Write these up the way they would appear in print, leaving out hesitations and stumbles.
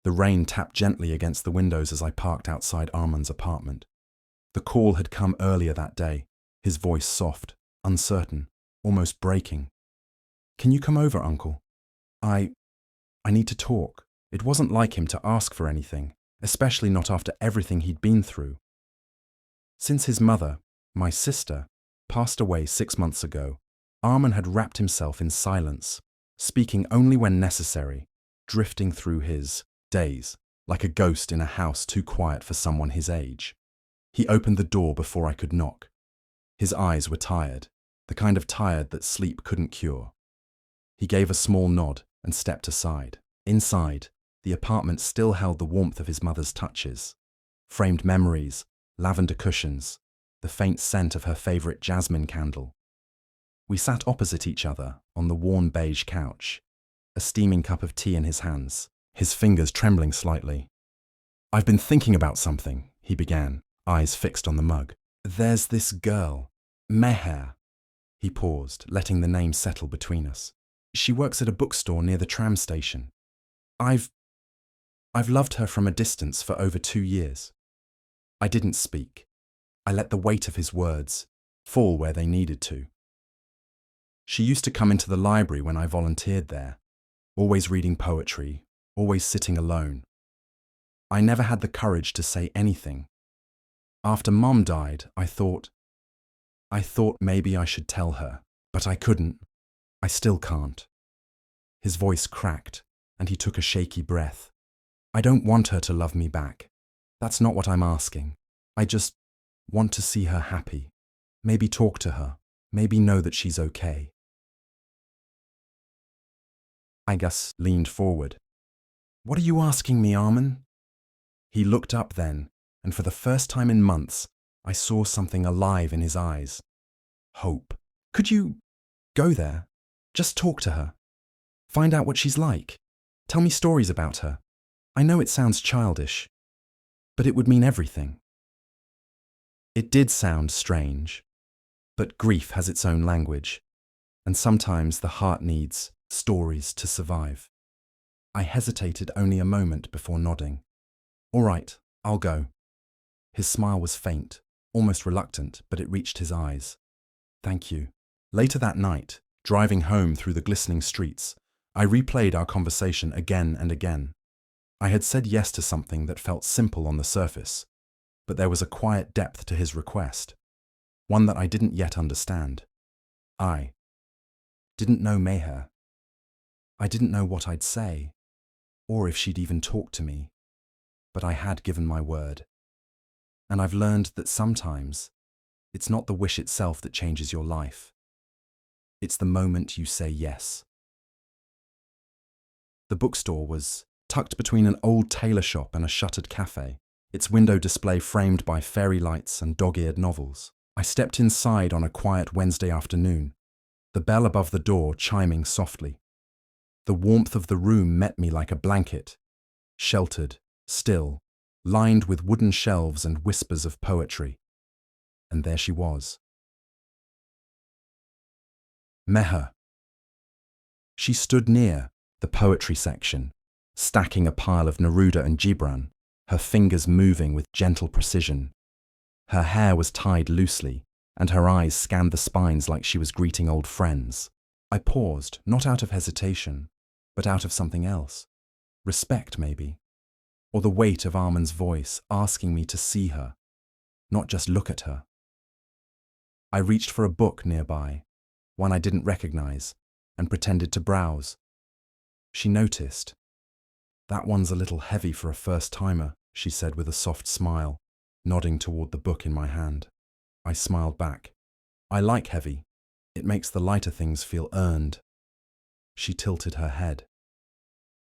The rain tapped gently against the windows as I parked outside Armand's apartment. The call had come earlier that day, his voice soft, uncertain, almost breaking. "Can you come over, Uncle? I need to talk." It wasn't like him to ask for anything, especially not after everything he'd been through. Since his mother, my sister, passed away 6 months ago, Armand had wrapped himself in silence, speaking only when necessary, drifting through his days, like a ghost in a house too quiet for someone his age. He opened the door before I could knock. His eyes were tired, the kind of tired that sleep couldn't cure. He gave a small nod and stepped aside. Inside, the apartment still held the warmth of his mother's touches. Framed memories, lavender cushions, the faint scent of her favorite jasmine candle. We sat opposite each other on the worn beige couch, a steaming cup of tea in his hands, his fingers trembling slightly. "I've been thinking about something," he began, eyes fixed on the mug. "There's this girl, Meher." He paused, letting the name settle between us. "She works at a bookstore near the tram station. I've loved her from a distance for over 2 years." I didn't speak. I let the weight of his words fall where they needed to. "She used to come into the library when I volunteered there, always reading poetry, always sitting alone. I never had the courage to say anything. After Mom died, I thought maybe I should tell her, but I couldn't. I still can't." His voice cracked, and he took a shaky breath. "I don't want her to love me back. That's not what I'm asking. I just want to see her happy. Maybe talk to her. Maybe know that she's okay." I leaned forward. "What are you asking me, Armand?" He looked up then, and for the first time in months, I saw something alive in his eyes. Hope. "Could you go there? Just talk to her. Find out what she's like. Tell me stories about her. I know it sounds childish, but it would mean everything." It did sound strange, but grief has its own language, and sometimes the heart needs stories to survive. I hesitated only a moment before nodding. "All right, I'll go." His smile was faint, almost reluctant, but it reached his eyes. "Thank you." Later that night, driving home through the glistening streets, I replayed our conversation again and again. I had said yes to something that felt simple on the surface, but there was a quiet depth to his request, one that I didn't yet understand. I didn't know Meher. I didn't know what I'd say, or if she'd even talk to me, but I had given my word. And I've learned that sometimes it's not the wish itself that changes your life. It's the moment you say yes. The bookstore was tucked between an old tailor shop and a shuttered cafe, its window display framed by fairy lights and dog-eared novels. I stepped inside on a quiet Wednesday afternoon, the bell above the door chiming softly. The warmth of the room met me like a blanket, sheltered, still, lined with wooden shelves and whispers of poetry. And there she was. Meher. She stood near the poetry section, stacking a pile of Neruda and Gibran, her fingers moving with gentle precision. Her hair was tied loosely, and her eyes scanned the spines like she was greeting old friends. I paused, not out of hesitation, but out of something else. Respect, maybe. Or the weight of Armand's voice asking me to see her, not just look at her. I reached for a book nearby, one I didn't recognize, and pretended to browse. She noticed. "That one's a little heavy for a first-timer," she said with a soft smile, nodding toward the book in my hand. I smiled back. "I like heavy. It makes the lighter things feel earned." She tilted her head.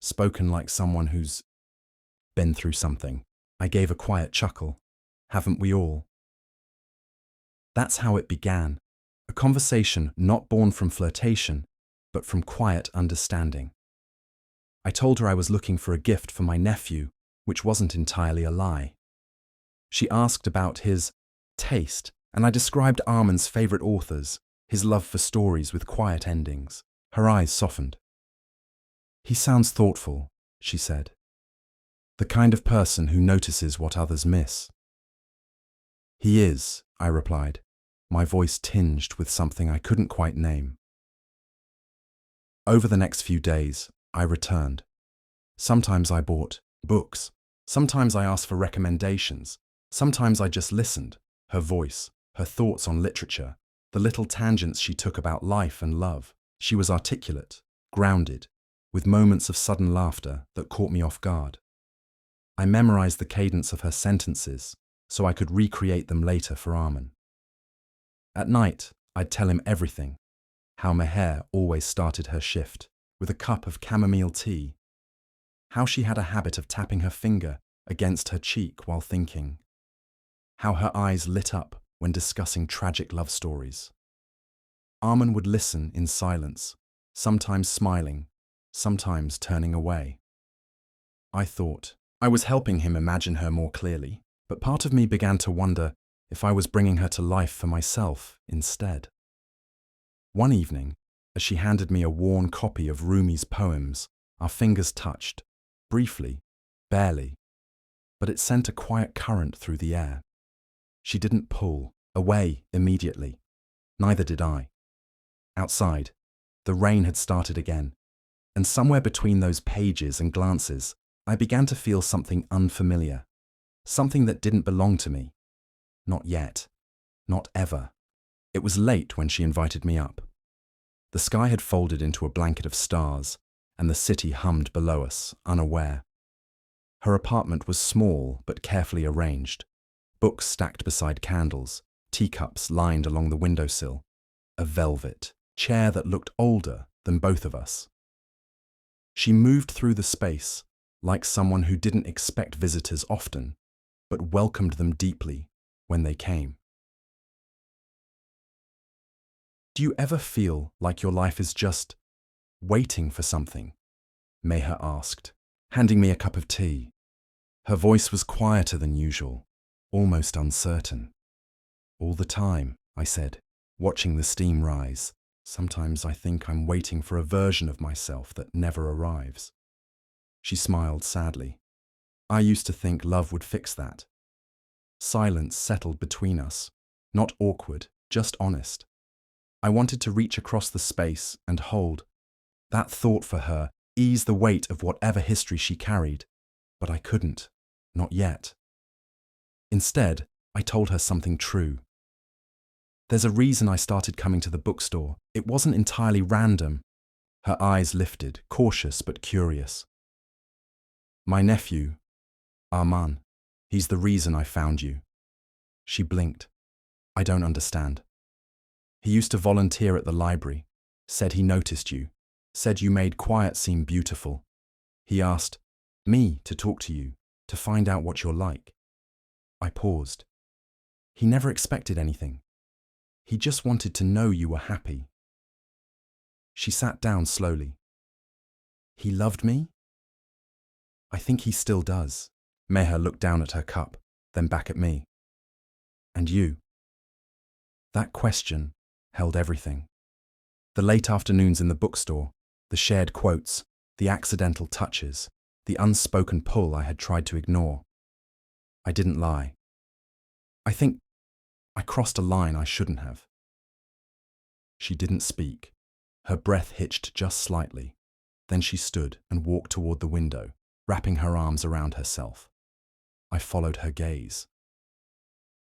Spoken like someone who's been through something. I gave a quiet chuckle. Haven't we all? That's how it began. A conversation not born from flirtation, but from quiet understanding. I told her I was looking for a gift for my nephew, which wasn't entirely a lie. She asked about his taste, and I described Armand's favorite authors, his love for stories with quiet endings. Her eyes softened. "He sounds thoughtful," she said. The kind of person who notices what others miss. He is, I replied, my voice tinged with something I couldn't quite name. Over the next few days, I returned. Sometimes I bought books. Sometimes I asked for recommendations. Sometimes I just listened. Her voice, her thoughts on literature, the little tangents she took about life and love. She was articulate, grounded, with moments of sudden laughter that caught me off guard. I memorized the cadence of her sentences so I could recreate them later for Arman. At night, I'd tell him everything, how Meher always started her shift with a cup of chamomile tea, how she had a habit of tapping her finger against her cheek while thinking, how her eyes lit up when discussing tragic love stories. Arman would listen in silence, sometimes smiling, sometimes turning away. I thought I was helping him imagine her more clearly, but part of me began to wonder if I was bringing her to life for myself instead. One evening, as she handed me a worn copy of Rumi's poems, our fingers touched, briefly, barely, but it sent a quiet current through the air. She didn't pull away immediately. Neither did I. Outside, the rain had started again, and somewhere between those pages and glances, I began to feel something unfamiliar, something that didn't belong to me. Not yet. Not ever. It was late when she invited me up. The sky had folded into a blanket of stars, and the city hummed below us, unaware. Her apartment was small but carefully arranged. Books stacked beside candles, teacups lined along the windowsill, a velvet chair that looked older than both of us. She moved through the space like someone who didn't expect visitors often, but welcomed them deeply when they came. Do you ever feel like your life is just waiting for something? Meher asked, handing me a cup of tea. Her voice was quieter than usual, almost uncertain. All the time, I said, watching the steam rise. Sometimes I think I'm waiting for a version of myself that never arrives. She smiled sadly. I used to think love would fix that. Silence settled between us, not awkward, just honest. I wanted to reach across the space and hold that thought for her, ease the weight of whatever history she carried, but I couldn't, not yet. Instead, I told her something true. There's a reason I started coming to the bookstore. It wasn't entirely random. Her eyes lifted, cautious but curious. My nephew, Arman, he's the reason I found you. She blinked. I don't understand. He used to volunteer at the library, said he noticed you, said you made quiet seem beautiful. He asked me to talk to you, to find out what you're like. I paused. He never expected anything. He just wanted to know you were happy. She sat down slowly. He loved me? I think he still does. Meher looked down at her cup, then back at me. And you? That question held everything. The late afternoons in the bookstore, the shared quotes, the accidental touches, the unspoken pull I had tried to ignore. I didn't lie. I think I crossed a line I shouldn't have. She didn't speak. Her breath hitched just slightly. Then she stood and walked toward the window, wrapping her arms around herself. I followed her gaze.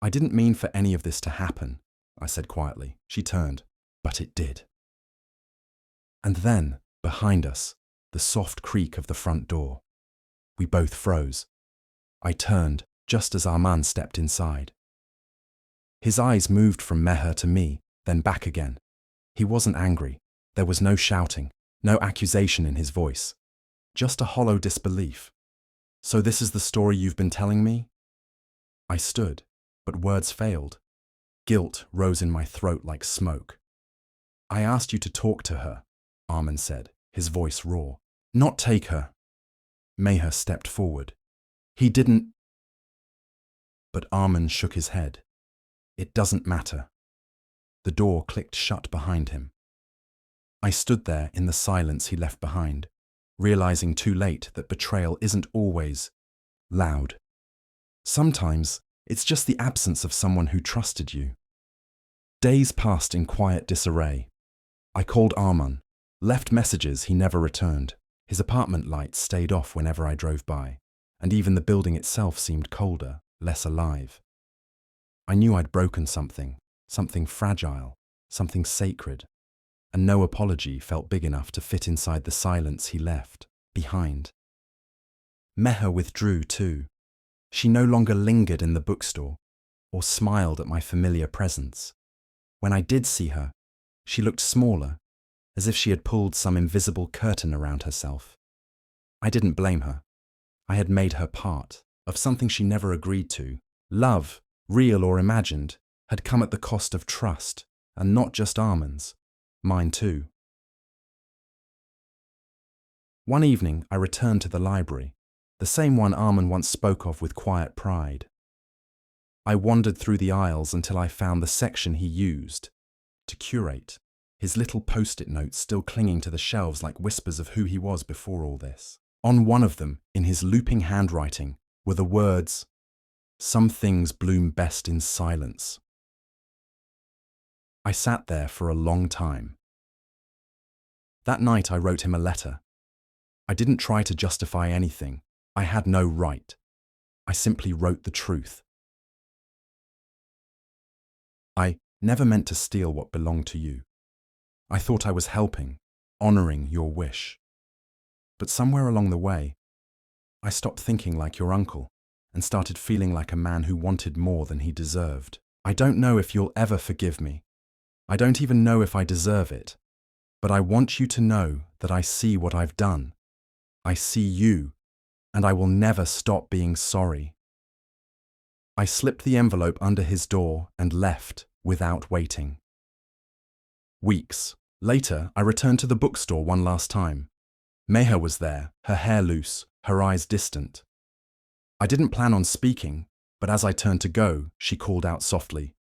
I didn't mean for any of this to happen, I said quietly. She turned, but it did. And then, behind us, the soft creak of the front door. We both froze. I turned just as Arman stepped inside. His eyes moved from Meher to me, then back again. He wasn't angry. There was no shouting, no accusation in his voice. Just a hollow disbelief. So this is the story you've been telling me? I stood, but words failed. Guilt rose in my throat like smoke. I asked you to talk to her, Arman said, his voice raw. Not take her. Meher stepped forward. He didn't. But Arman shook his head. It doesn't matter. The door clicked shut behind him. I stood there in the silence he left behind, realizing too late that betrayal isn't always loud. Sometimes it's just the absence of someone who trusted you. Days passed in quiet disarray. I called Arman, left messages he never returned. His apartment lights stayed off whenever I drove by, and even the building itself seemed colder, less alive. I knew I'd broken something fragile, something sacred, and no apology felt big enough to fit inside the silence he left behind. Meha withdrew too. She no longer lingered in the bookstore or smiled at my familiar presence. When I did see her, she looked smaller, as if she had pulled some invisible curtain around herself. I didn't blame her. I had made her part of something she never agreed to. Love, real or imagined, had come at the cost of trust, and not just Arman's, mine too. One evening, I returned to the library, the same one Arman once spoke of with quiet pride. I wandered through the aisles until I found the section he used to curate, his little post-it notes still clinging to the shelves like whispers of who he was before all this. On one of them, in his looping handwriting, were the words, "Some things bloom best in silence." I sat there for a long time. That night I wrote him a letter. I didn't try to justify anything. I had no right. I simply wrote the truth. I never meant to steal what belonged to you. I thought I was helping, honoring your wish. But somewhere along the way, I stopped thinking like your uncle and started feeling like a man who wanted more than he deserved. I don't know if you'll ever forgive me. I don't even know if I deserve it. But I want you to know that I see what I've done. I see you, and I will never stop being sorry. I slipped the envelope under his door and left without waiting. Weeks later, I returned to the bookstore one last time. Meha was there, her hair loose, her eyes distant. I didn't plan on speaking, but as I turned to go, she called out softly.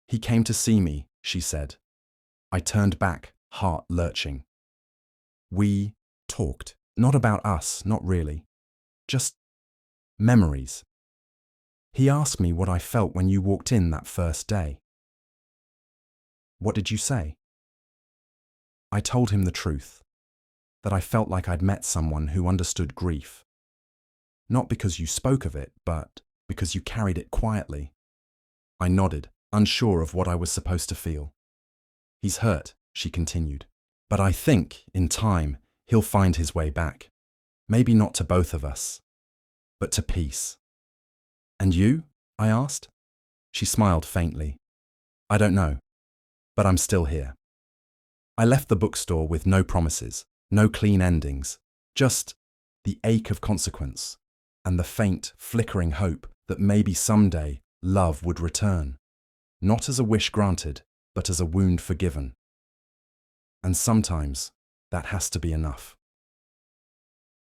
"He came to see me," she said. I turned back, heart lurching. We talked. Not about us, not really. Just memories. He asked me what I felt when you walked in that first day. What did you say? I told him the truth, that I felt like I'd met someone who understood grief. Not because you spoke of it, but because you carried it quietly. I nodded, unsure of what I was supposed to feel. "He's hurt," she continued, "but I think, in time, he'll find his way back. Maybe not to both of us, but to peace." "And you?" I asked. She smiled faintly. "I don't know, but I'm still here." I left the bookstore with no promises, no clean endings, just the ache of consequence and the faint, flickering hope that maybe someday love would return, not as a wish granted, but as a wound forgiven. And sometimes that has to be enough.